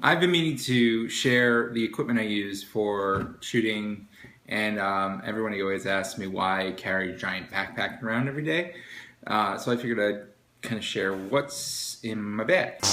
I've been meaning to share the equipment I use for shooting, and everyone always asks me why I carry a giant backpack around every day. So I figured I'd kind of share what's in my bag.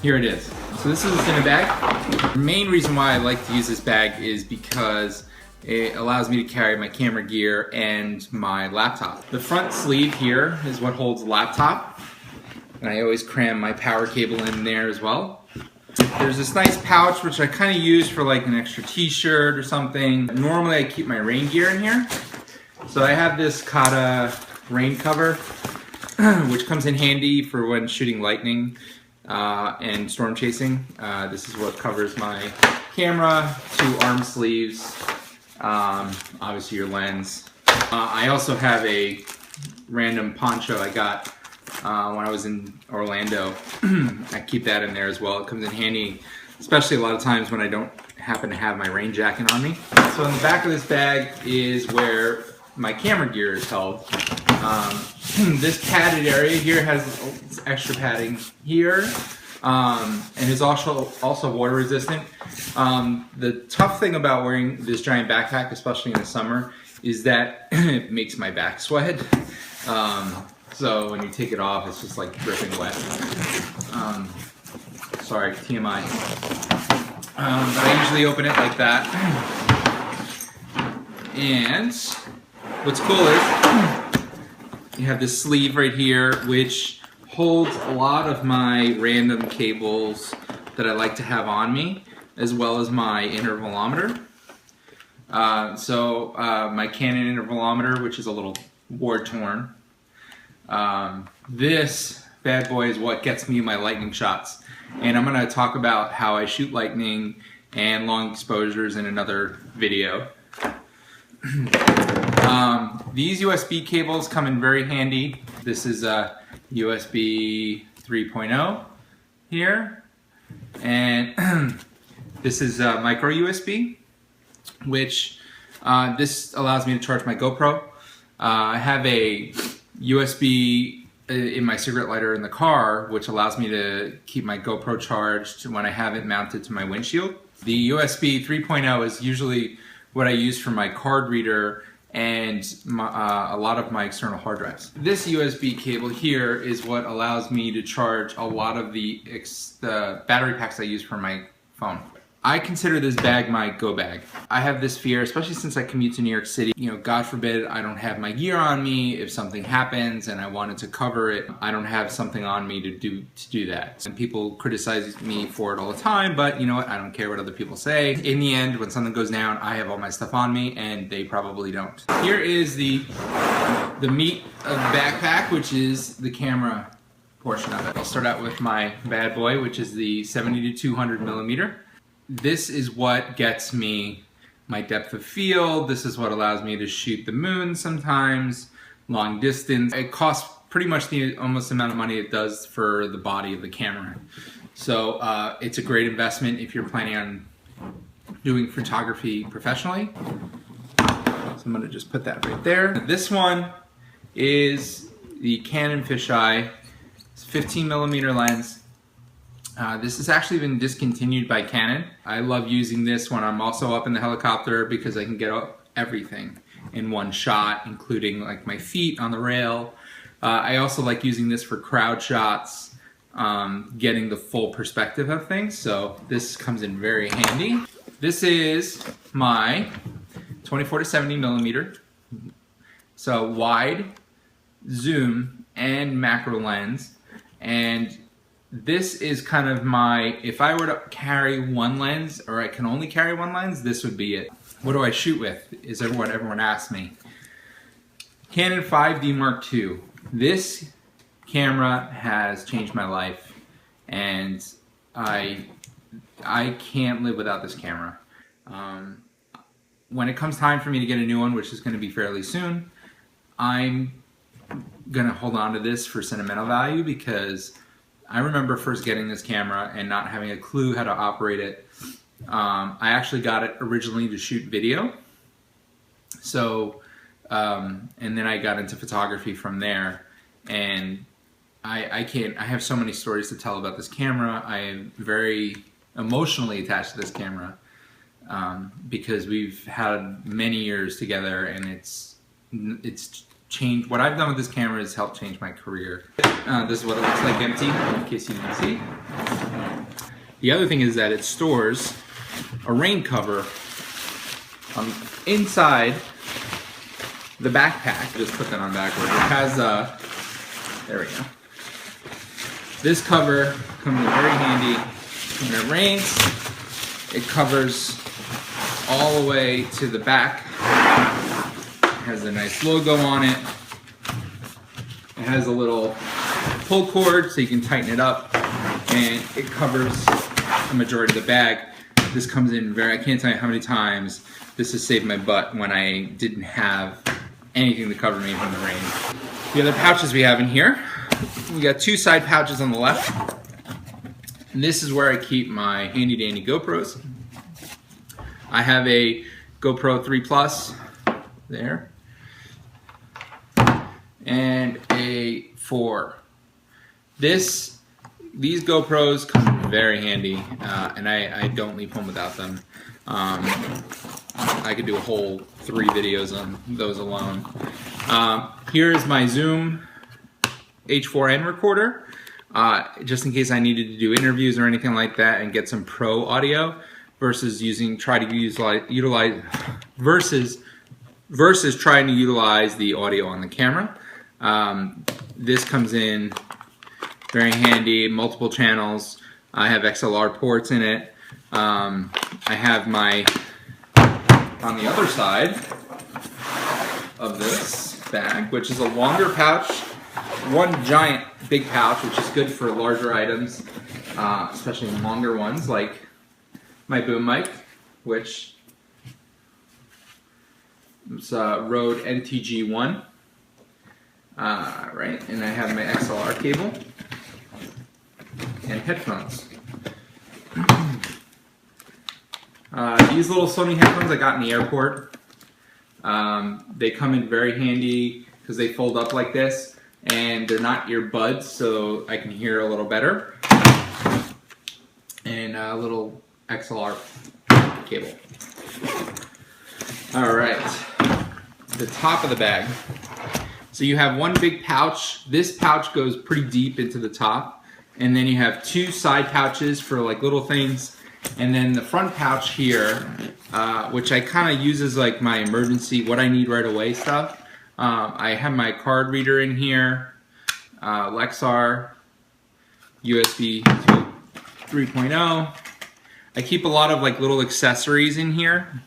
Here it is. So this is in a bag. The main reason why I like to use this bag is because it allows me to carry my camera gear and my laptop. The front sleeve here is what holds the laptop, and I always cram my power cable in there as well. There's this nice pouch which I kind of use for like an extra t-shirt or something. Normally I keep my rain gear in here. So I have this Kata rain cover which comes in handy for when shooting lightning and storm chasing. This is what covers my camera, 2 arm sleeves, obviously your lens. I also have a random poncho I got when I was in Orlando. I keep that in there as well. It comes in handy, especially a lot of times when I don't happen to have my rain jacket on me. So in the back of this bag is where my camera gear is held. This padded area here has extra padding here, and is also water resistant. The tough thing about wearing this giant backpack, especially in the summer, is that it makes my back sweat. So when you take it off, it's just like dripping wet. Sorry, TMI. But I usually open it like that. And what's cool is you have this sleeve right here which holds a lot of my random cables that I like to have on me, as well as my intervalometer. My Canon intervalometer, which is a little war-torn. This bad boy is what gets me my lightning shots. And I'm going to talk about how I shoot lightning and long exposures in another video. These USB cables come in very handy. This is a USB 3.0 here, and this is a micro USB, which this allows me to charge my GoPro. I have a USB in my cigarette lighter in the car, which allows me to keep my GoPro charged when I have it mounted to my windshield. The USB 3.0 is usually what I use for my card reader and a lot of my external hard drives. This USB cable here is what allows me to charge a lot of the battery packs I use for my phone. I consider this bag my go bag. I have this fear, especially since I commute to New York City. You know, God forbid I don't have my gear on me. If something happens and I wanted to cover it, I don't have something on me to do that. And people criticize me for it all the time, but you know what? I don't care what other people say. In the end, when something goes down, I have all my stuff on me, and they probably don't. Here is the meat of the backpack, which is the camera portion of it. I'll start out with my bad boy, which is the 70 to 200 millimeter. This is what gets me my depth of field. This is what allows me to shoot the moon sometimes, long distance. It costs pretty much the almost amount of money it does for the body of the camera. So it's a great investment if you're planning on doing photography professionally. So I'm gonna just put that right there. This one is the Canon fisheye. It's a 15 millimeter lens. This has actually been discontinued by Canon. I love using this when I'm also up in the helicopter because I can get everything in one shot, including like my feet on the rail. I also like using this for crowd shots, getting the full perspective of things. So this comes in very handy. This is my 24 to 70 millimeter. So wide, zoom, and macro lens. And this is kind of my, if I were to carry one lens, or I can only carry one lens, this would be it. What do I shoot with, is what everyone asks me. Canon 5D Mark II. This camera has changed my life, and I can't live without this camera. When it comes time for me to get a new one, which is going to be fairly soon, I'm going to hold on to this for sentimental value because I remember first getting this camera and not having a clue how to operate it. I actually got it originally to shoot video. So, and then I got into photography from there. And I have so many stories to tell about this camera. I am very emotionally attached to this camera because we've had many years together, and it's changed. What I've done with this camera has helped change my career. This is what it looks like empty, in case you didn't see. The other thing is that it stores a rain cover inside the backpack. Just put that on backwards. It has there we go. This cover comes in very handy when it rains. It covers all the way to the back. It has a nice logo on it. It has a little pull cord so you can tighten it up, and it covers the majority of the bag. This comes in I can't tell you how many times this has saved my butt when I didn't have anything to cover me from the rain. The other pouches we have in here, we got 2 side pouches on the left. And this is where I keep my handy dandy GoPros. I have a GoPro 3 Plus there, and a 4. These GoPros come very handy, and I don't leave home without them. I could do a whole 3 videos on those alone. Here is my Zoom H4n recorder, just in case I needed to do interviews or anything like that and get some pro audio, versus trying to utilize the audio on the camera. This comes in very handy, multiple channels. I have XLR ports in it. I have on the other side of this bag, which is a longer pouch, one giant big pouch, which is good for larger items, especially longer ones like my boom mic, which is Rode NTG1, right? And I have my XLR cable and headphones. These little Sony headphones I got in the airport. They come in very handy because they fold up like this, and they're not earbuds, so I can hear a little better. And a little XLR cable. All right, the top of the bag. So you have one big pouch. This pouch goes pretty deep into the top, and then you have 2 side pouches for like little things, and then the front pouch here, which I kind of use as like my emergency, what I need right away stuff. I have my card reader in here, Lexar, USB 3.0. I keep a lot of like little accessories in here,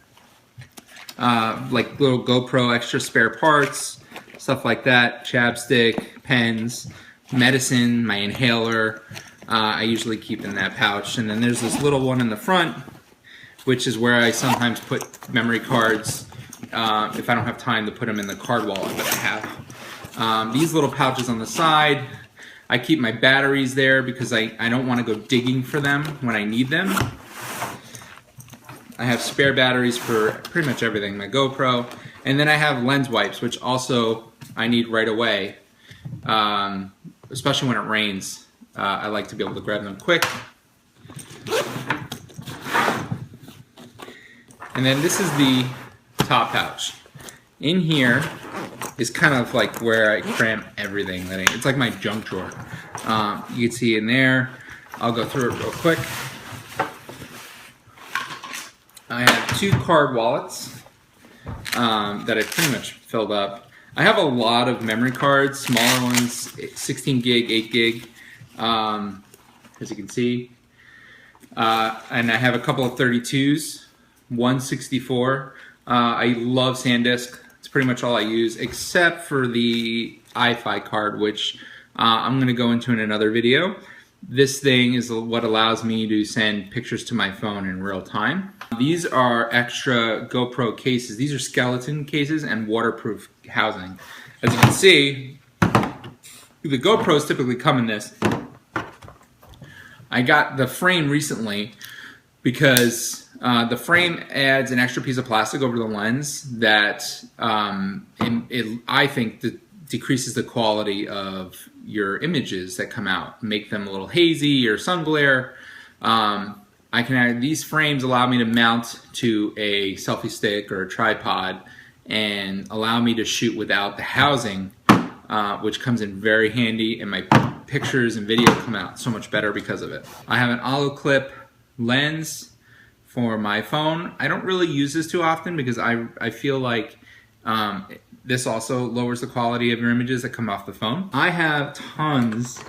like little GoPro extra spare parts, stuff like that, chapstick, pens, medicine, my inhaler. I usually keep in that pouch. And then there's this little one in the front, which is where I sometimes put memory cards if I don't have time to put them in the card wallet that I have. These little pouches on the side, I keep my batteries there because I don't want to go digging for them when I need them. I have spare batteries for pretty much everything, my GoPro. And then I have lens wipes, which also I need right away, especially when it rains. I like to be able to grab them quick. And then this is the top pouch. In here is kind of like where I cram everything. It's like my junk drawer. You can see in there. I'll go through it real quick. I have 2 card wallets that I pretty much filled up. I have a lot of memory cards, smaller ones, 16 gig, 8 gig, as you can see. And I have a couple of 32s, 164. I love SanDisk. It's pretty much all I use, except for the iFi card, which I'm going to go into in another video. This thing is what allows me to send pictures to my phone in real time. These are extra GoPro cases. These are skeleton cases and waterproof housing. As you can see, the GoPros typically come in this. I got the frame recently because the frame adds an extra piece of plastic over the lens that I think decreases the quality of your images that come out, make them a little hazy or sun glare. I can add, these frames allow me to mount to a selfie stick or a tripod and allow me to shoot without the housing, which comes in very handy, and my pictures and video come out so much better because of it. I have an Olloclip lens for my phone. I don't really use this too often because I feel like this also lowers the quality of your images that come off the phone. I have tons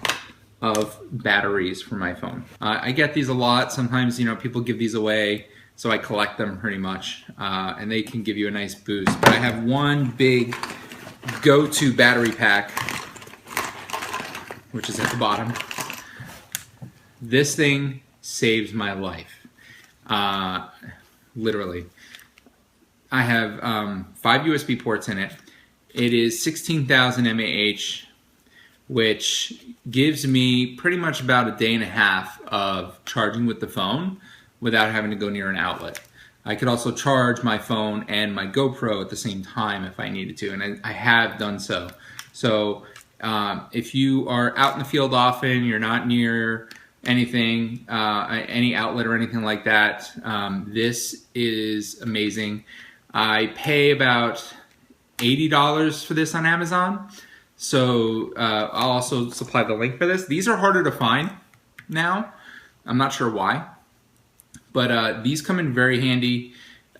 of batteries for my phone. I get these a lot. Sometimes, people give these away, so I collect them pretty much, and they can give you a nice boost. But I have one big go-to battery pack, which is at the bottom. This thing saves my life, literally. I have 5 USB ports in it. It is 16,000 mAh, which gives me pretty much about a day and a half of charging with the phone without having to go near an outlet. I could also charge my phone and my GoPro at the same time if I needed to, and I have done so. So if you are out in the field often, you're not near anything, any outlet or anything like that, this is amazing. I pay about $80 for this on Amazon. So I'll also supply the link for this. These are harder to find now. I'm not sure why, but these come in very handy.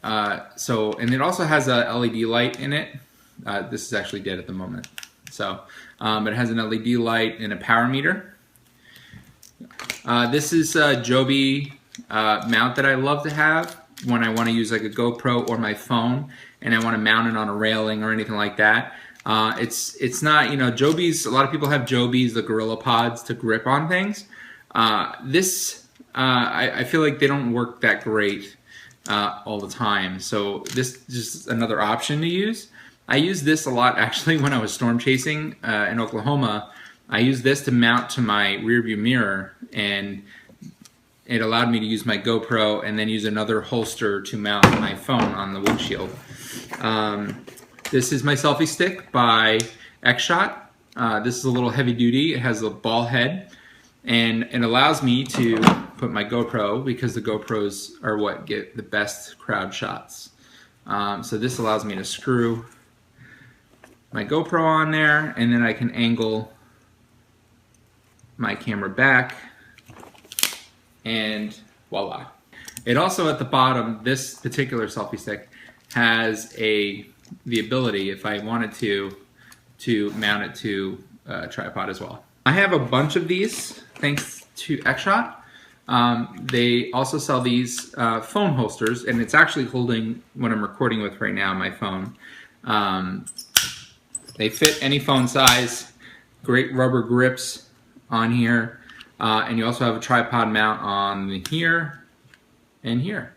And it also has a LED light in it. This is actually dead at the moment. So, but it has an LED light and a power meter. This is a Joby mount that I love to have when I want to use like a GoPro or my phone and I want to mount it on a railing or anything like that. It's not, Joby's, a lot of people have Joby's, the Gorilla Pods to grip on things. I feel like they don't work that great all the time. So this is just another option to use. I use this a lot actually when I was storm chasing in Oklahoma. I used this to mount to my rear view mirror, and it allowed me to use my GoPro and then use another holster to mount my phone on the windshield. This is my selfie stick by X-Shot. This is a little heavy duty. It has a ball head, and it allows me to put my GoPro, because the GoPros are what get the best crowd shots. So this allows me to screw my GoPro on there, and then I can angle my camera back, and voila. It also, at the bottom, this particular selfie stick has the ability, if I wanted to mount it to a tripod as well. I have a bunch of these thanks to X-Shot. They also sell these phone holsters, and it's actually holding what I'm recording with right now, my phone. They fit any phone size, great rubber grips on here, and you also have a tripod mount on here and here.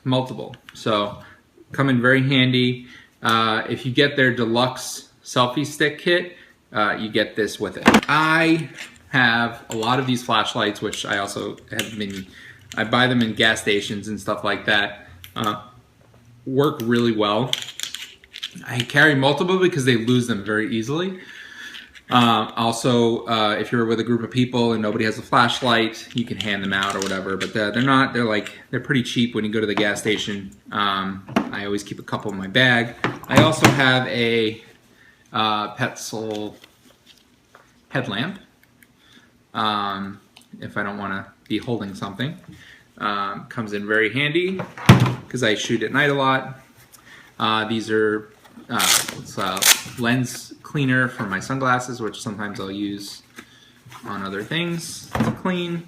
Multiple. So come in very handy. If you get their deluxe selfie stick kit, you get this with it. I have a lot of these flashlights, which I also I buy them in gas stations and stuff like that. Work really well. I carry multiple because they lose them very easily. Also, if you're with a group of people and nobody has a flashlight, you can hand them out or whatever, but they're pretty cheap when you go to the gas station. I always keep a couple in my bag. I also have a Petzl headlamp, if I don't want to be holding something. Comes in very handy because I shoot at night a lot. These are lens cleaner for my sunglasses, which sometimes I'll use on other things to clean.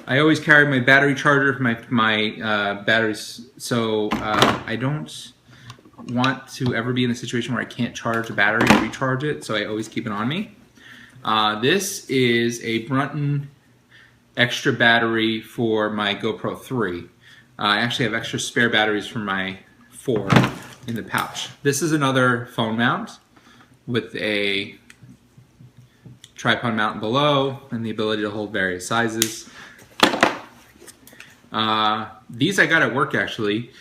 I always carry my battery charger for my batteries, so I don't want to ever be in a situation where I can't charge a battery or recharge it, so I always keep it on me. This is a Brunton extra battery for my GoPro 3. I actually have extra spare batteries for my 4 in the pouch. This is another phone mount with a tripod mount below, and the ability to hold various sizes. These I got at work actually.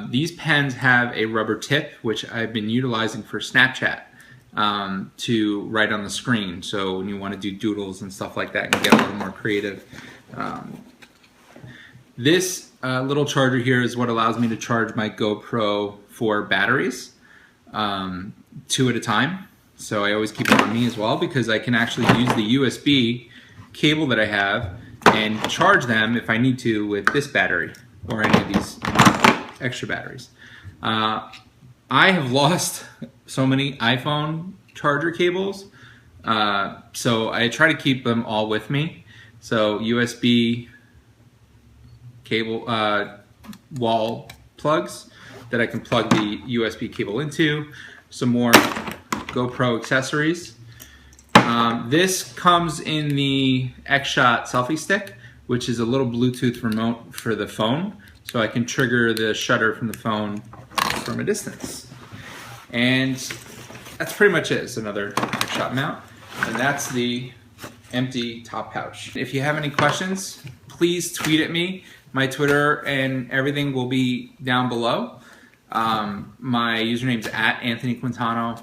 These pens have a rubber tip, which I've been utilizing for Snapchat to write on the screen. So when you want to do doodles and stuff like that, and get a little more creative. This little charger here is what allows me to charge my GoPro 4 batteries, 2 at a time. So I always keep it on me as well, because I can actually use the USB cable that I have and charge them if I need to with this battery or any of these extra batteries. I have lost so many iPhone charger cables, so I try to keep them all with me. So USB cable wall plugs that I can plug the USB cable into, some more GoPro accessories. This comes in the X-Shot selfie stick, which is a little Bluetooth remote for the phone, so I can trigger the shutter from the phone from a distance. And that's pretty much it. It's another X-Shot mount, and that's the empty top pouch. If you have any questions, please tweet at me. My Twitter and everything will be down below. My username is @AnthonyQuintano.